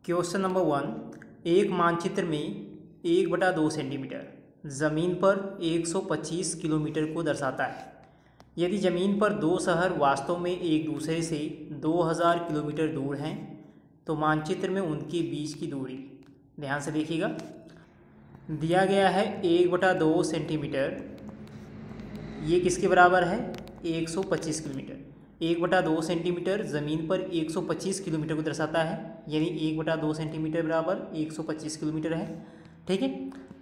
Question number 1। एक मानचित्र में 1/2 सेंटीमीटर ज़मीन पर 125 किलोमीटर को दर्शाता है। यदि ज़मीन पर दो शहर वास्तव में एक दूसरे से 2000 किलोमीटर दूर हैं तो मानचित्र में उनके बीच की दूरी, ध्यान से देखिएगा, दिया गया है 1/2 सेंटीमीटर। ये किसके बराबर है? 125 किलोमीटर। 1/2 सेंटीमीटर ज़मीन पर 125 किलोमीटर को दर्शाता है, यानी 1/2 सेंटीमीटर बराबर 125 किलोमीटर है। ठीक है,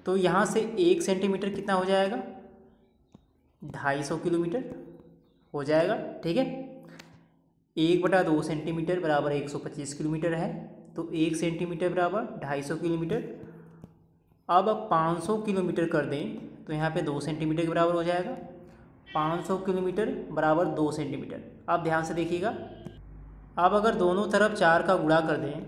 तो यहाँ से 1 सेंटीमीटर कितना हो जाएगा? 250 किलोमीटर हो जाएगा। ठीक है, 1/2 सेंटीमीटर बराबर 125 किलोमीटर है, तो 1 सेंटीमीटर बराबर 250 किलोमीटर। अब 500 किलोमीटर कर दें तो यहाँ पे 2 सेंटीमीटर के बराबर हो जाएगा। 500 किलोमीटर बराबर 2 सेंटीमीटर। अब ध्यान से देखिएगा, अब अगर दोनों तरफ 4 का गुणा कर दें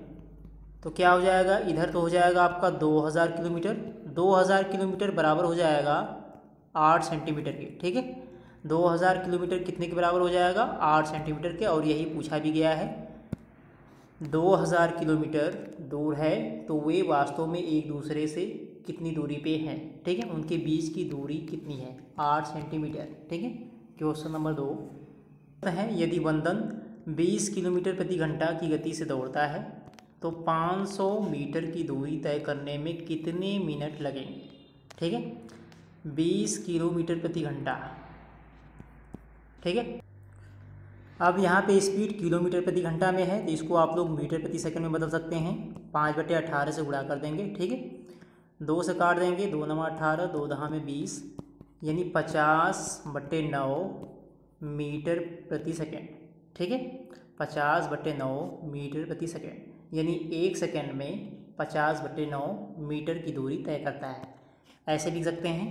तो क्या हो जाएगा? इधर तो हो जाएगा आपका 2000 किलोमीटर। 2000 किलोमीटर बराबर हो जाएगा 8 सेंटीमीटर के। ठीक है, 2000 किलोमीटर कितने के बराबर हो जाएगा? 8 सेंटीमीटर के। और यही पूछा भी गया है, 2000 किलोमीटर दूर है तो वे वास्तव में एक दूसरे से कितनी दूरी पे हैं। ठीक है, उनके बीच की दूरी कितनी है? 8 सेंटीमीटर। ठीक है, क्वेश्चन नंबर 2 है, यदि बंदन 20 किलोमीटर प्रति घंटा की गति से दौड़ता है तो 500 मीटर की दूरी तय करने में कितने मिनट लगेंगे? ठीक है, 20 किलोमीटर प्रति घंटा। ठीक है, अब यहाँ पे स्पीड किलोमीटर प्रति घंटा में है तो इसको आप लोग मीटर प्रति सेकंड में बदल सकते हैं। 5/18 से गुणा कर देंगे। ठीक है, 2 से काट देंगे, 2 9 18, 2 10 में 20, यानी 50/9 मीटर प्रति सेकंड। ठीक है, 50/9 मीटर प्रति सेकंड, यानी 1 सेकंड में 50/9 मीटर की दूरी तय करता है। ऐसे लिख सकते हैं,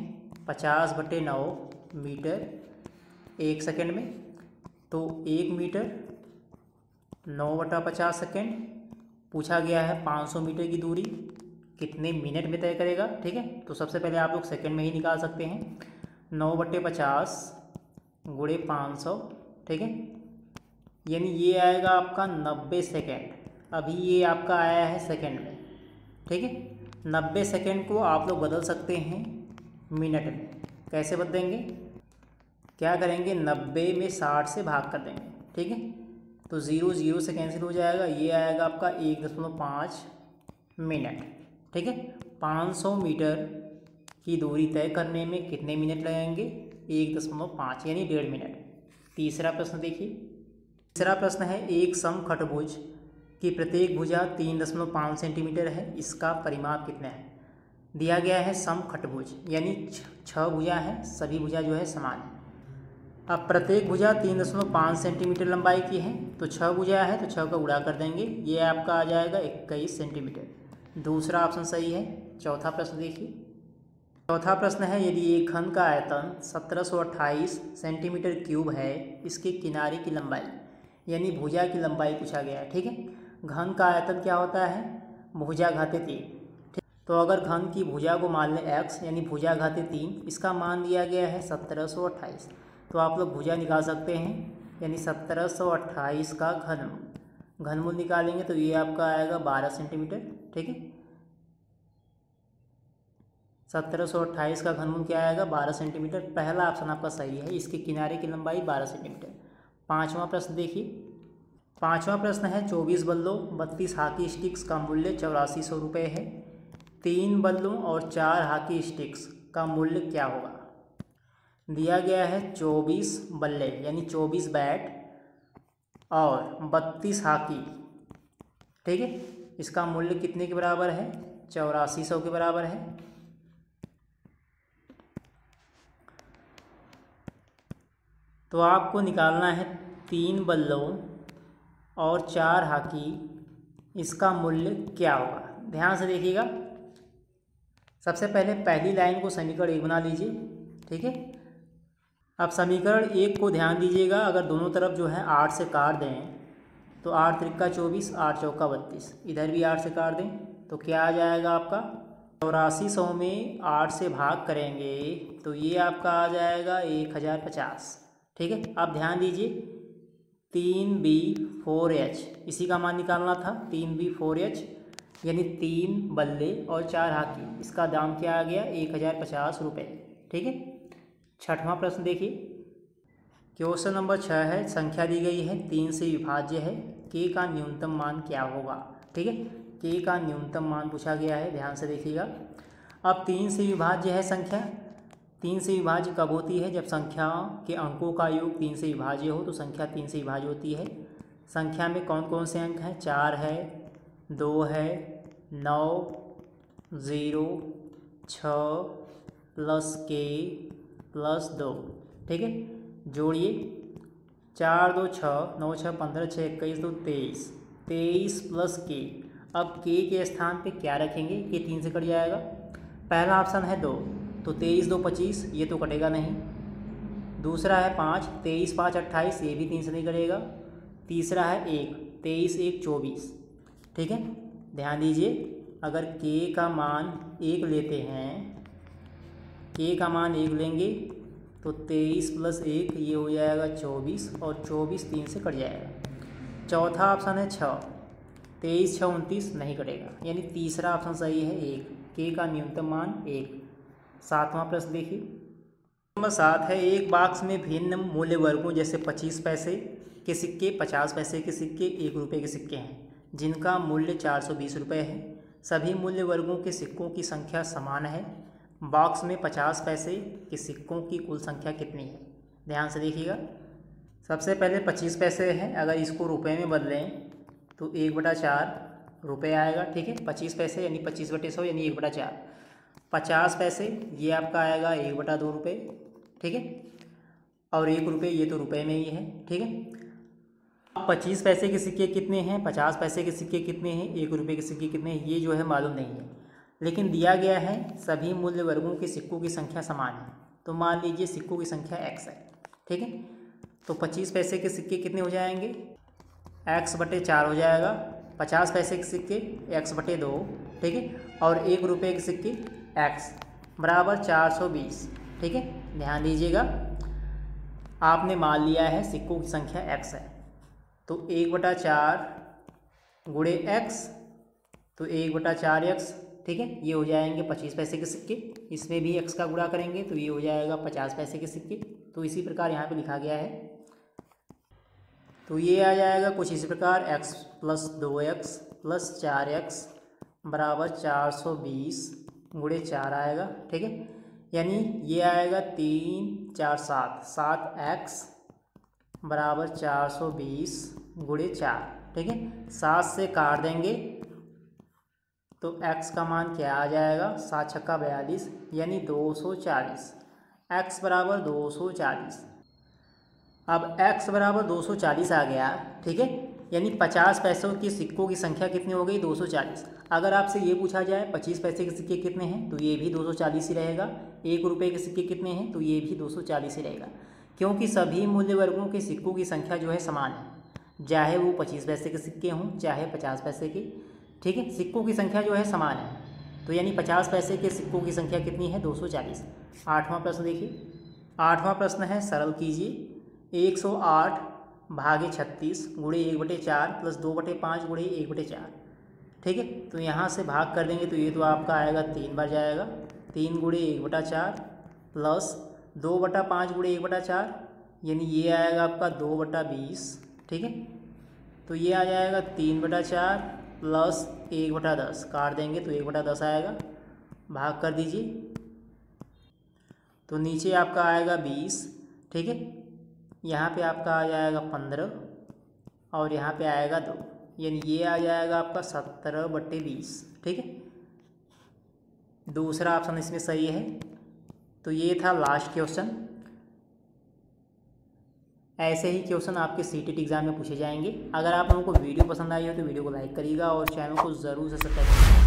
50/9 मीटर 1 सेकंड में, तो 1 मीटर 9/50 सेकंड। पूछा गया है 500 मीटर की दूरी कितने मिनट में तय करेगा। ठीक है, तो सबसे पहले आप लोग सेकंड में ही निकाल सकते हैं। 9/50 गुणे 500। ठीक है, यानी ये आएगा आपका 90 सेकंड। अभी ये आपका आया है सेकंड में। ठीक है, 90 सेकंड को आप लोग बदल सकते हैं मिनट में। कैसे बदलेंगे? क्या करेंगे? 90 में 60 से भाग कर देंगे। ठीक है, तो 0 0 से कैंसिल हो जाएगा, ये आएगा आपका 1.5 मिनट। ठीक है, 500 मीटर की दूरी तय करने में कितने मिनट लगेंगे? 1.5 यानी 1.5 मिनट। तीसरा प्रश्न देखिए। तीसरा प्रश्न है, एक समखटभुज की प्रत्येक भुजा 3.5 सेंटीमीटर है, इसका परिमाप कितना है? दिया गया है समखटभुज, यानी 6 भुजा हैं, सभी भुजा जो है समान है। अब प्रत्येक भुजा 3.5 सेंटीमीटर लंबाई की है, तो 6 भुजा है तो 6 का गुणा कर देंगे, ये आपका आ जाएगा 21 सेंटीमीटर। दूसरा ऑप्शन सही है। चौथा प्रश्न देखिए। चौथा प्रश्न है, यदि एक घन का आयतन 1728 सेंटीमीटर क्यूब है, इसके किनारे की लंबाई यानी भुजा की लंबाई पूछा गया है। ठीक है, घन का आयतन क्या होता है? भुजा घाते 3। ठीक, तो अगर घन की भुजा को मान लें x, यानी भुजा घाते 3, इसका मान दिया गया है 1728, तो आप लोग भुजा निकाल सकते हैं, यानी 1728 का घनमूल निकालेंगे तो ये आपका आएगा 12 सेंटीमीटर। ठीक है, 1728 का घनमूल क्या आएगा? 12 सेंटीमीटर। पहला ऑप्शन आपका सही है, इसके किनारे की लंबाई 12 सेंटीमीटर। पाँचवा प्रश्न देखिए। पाँचवा प्रश्न है, 24 बल्लों 32 हॉकी स्टिक्स का मूल्य 8400 रुपये है। 3 बल्लों और 4 हॉकी स्टिक्स का मूल्य क्या होगा? दिया गया है 24 बल्ले यानी 24 बैट और 32 हॉकी। ठीक है, इसका मूल्य कितने के बराबर है? 8400 के बराबर है। तो आपको निकालना है 3 बल्लों और 4 हॉकी, इसका मूल्य क्या होगा? ध्यान से देखिएगा, सबसे पहले पहली लाइन को समीकरण 1 बना लीजिए। ठीक है, अब समीकरण 1 को ध्यान दीजिएगा, अगर दोनों तरफ जो है 8 से काट दें तो 8 त्रिका 24, 8 चौका 32, इधर भी 8 से काट दें तो क्या आ जाएगा आपका? 8400 में 8 से भाग करेंगे तो ये आपका आ जाएगा 1050। ठीक है, अब ध्यान दीजिए, 3b4h इसी का मान निकालना था। 3b4h यानी 3 बल्ले और 4 हॉकी, इसका दाम क्या आ गया 1050 रुपये। ठीक है। छठवां प्रश्न देखिए, क्वेश्चन नंबर 6 है, संख्या दी गई है 3 से विभाज्य है, के का न्यूनतम मान क्या होगा। ठीक है, के का न्यूनतम मान पूछा गया है, ध्यान से देखिएगा। अब 3 से विभाज्य है संख्या, 3 से विभाज्य कब होती है, जब संख्या के अंकों का योग 3 से विभाज्य हो तो संख्या 3 से विभाज्य होती है। संख्या में कौन कौन से अंक हैं, 4 है, 2 है, 9, 0, 6 प्लस के प्लस 2। ठीक है, जोड़िए, 4 2 6, 9 6 15, 6 21 2 23, 23 प्लस के। अब के स्थान पे क्या रखेंगे, के 3 से कट जाएगा। पहला ऑप्शन है 2, तो 23 2 25, ये तो कटेगा नहीं। दूसरा है 5, 23 5 28, ये भी 3 से नहीं कटेगा। तीसरा है 1, 23 1 24। ठीक है, ध्यान दीजिए, अगर के का मान 1 लेते हैं, के का मान 1 लेंगे तो 23 प्लस 1 ये हो जाएगा 24, और 24 3 से कट जाएगा। चौथा ऑप्शन है 6, 23 6 29, नहीं कटेगा, यानी तीसरा ऑप्शन सही है 1, के का न्यूनतम मान 1। सातवां प्रश्न देखिए, नंबर 7 है, एक बॉक्स में भिन्न मूल्य वर्गों जैसे 25 पैसे के सिक्के, 50 पैसे के सिक्के, 1 रुपये के सिक्के हैं, जिनका मूल्य 420 रुपये है। सभी मूल्य वर्गों के सिक्कों की संख्या समान है। बॉक्स में 50 पैसे के सिक्कों की कुल संख्या कितनी है। ध्यान से देखिएगा। सबसे पहले 25 पैसे हैं, अगर इसको रुपए में बदलें तो 1/4 रुपये आएगा। ठीक है, 25 पैसे यानी 25/100 यानी 1/4। 50 पैसे ये आपका आएगा 1/2 रुपये। ठीक है, और 1 रुपये ये तो रुपए में ही है। ठीक है, अब 25 पैसे के सिक्के कितने हैं, 50 पैसे के सिक्के कितने हैं, 1 रुपये के सिक्के कितने हैं, ये जो है मालूम नहीं है, लेकिन दिया गया है सभी मूल्य वर्गों के सिक्कों की संख्या समान है। तो मान लीजिए सिक्कों की संख्या x है। ठीक है, तो 25 पैसे के सिक्के कितने हो जाएंगे, x/4 हो जाएगा। 50 पैसे के सिक्के x/2। ठीक है, और 1 रुपये के सिक्के x बराबर 420। ठीक है, ध्यान दीजिएगा, आपने मान लिया है सिक्कों की संख्या x है, तो 1/4 गुणे x, तो 1/4x। ठीक है, ये हो जाएंगे 25 पैसे के सिक्के, इसमें भी x का गुणा करेंगे तो ये हो जाएगा 50 पैसे के सिक्के। तो इसी प्रकार यहाँ पे लिखा गया है, तो ये आ जाएगा कुछ इसी प्रकार, x + 2x + 4x बराबर 420 गुणे 4 आएगा। ठीक है, यानी ये आएगा 3 4 7, 7x बराबर 420 गुणे 4। ठीक है, 7 से काट देंगे तो x का मान क्या आ जाएगा, 7 छक्का 42 यानी 240। x बराबर 240। अब x बराबर 240 आ गया। ठीक है, यानी 50 पैसों के सिक्कों की संख्या कितनी हो गई, 240। अगर आपसे ये पूछा जाए 25 पैसे के सिक्के कितने हैं, तो ये भी 240 ही रहेगा। 1 रुपये के सिक्के कितने हैं, तो ये भी 240 ही रहेगा, क्योंकि सभी मूल्य वर्गों के सिक्कों की संख्या जो है समान है, चाहे वो 25 पैसे के सिक्के हों चाहे 50 पैसे के। ठीक है, सिक्कों की संख्या जो है समान है, तो यानी 50 पैसे के सिक्कों की संख्या कितनी है, 240। आठवां प्रश्न देखिए, आठवां प्रश्न है, सरल कीजिए, 108 भागे 36 गुणे 1/4 + 2/5 गुणे 1/4। ठीक है, तो यहाँ से भाग कर देंगे तो ये तो आपका आएगा 3 बार जाएगा, 3 गुणे 1/4 प्लस 2/5 गुणे 1/4, यानी ये आएगा आपका 2/20। ठीक है, तो ये आ जाएगा 3/4 प्लस 1/10, काट देंगे तो 1/10 आएगा, भाग कर दीजिए तो नीचे आपका आएगा 20। ठीक है, यहाँ पे आपका आ जाएगा 15 और यहाँ पे आएगा 2, यानी ये आ जाएगा आपका 17/20। ठीक है, दूसरा ऑप्शन इसमें सही है। तो ये था लास्ट क्वेश्चन। ऐसे ही क्वेश्चन आपके सीटेट एग्जाम में पूछे जाएंगे। अगर आप लोगों को वीडियो पसंद आई हो तो वीडियो को लाइक करिएगा और चैनल को ज़रूर से सब्सक्राइब करिएगा।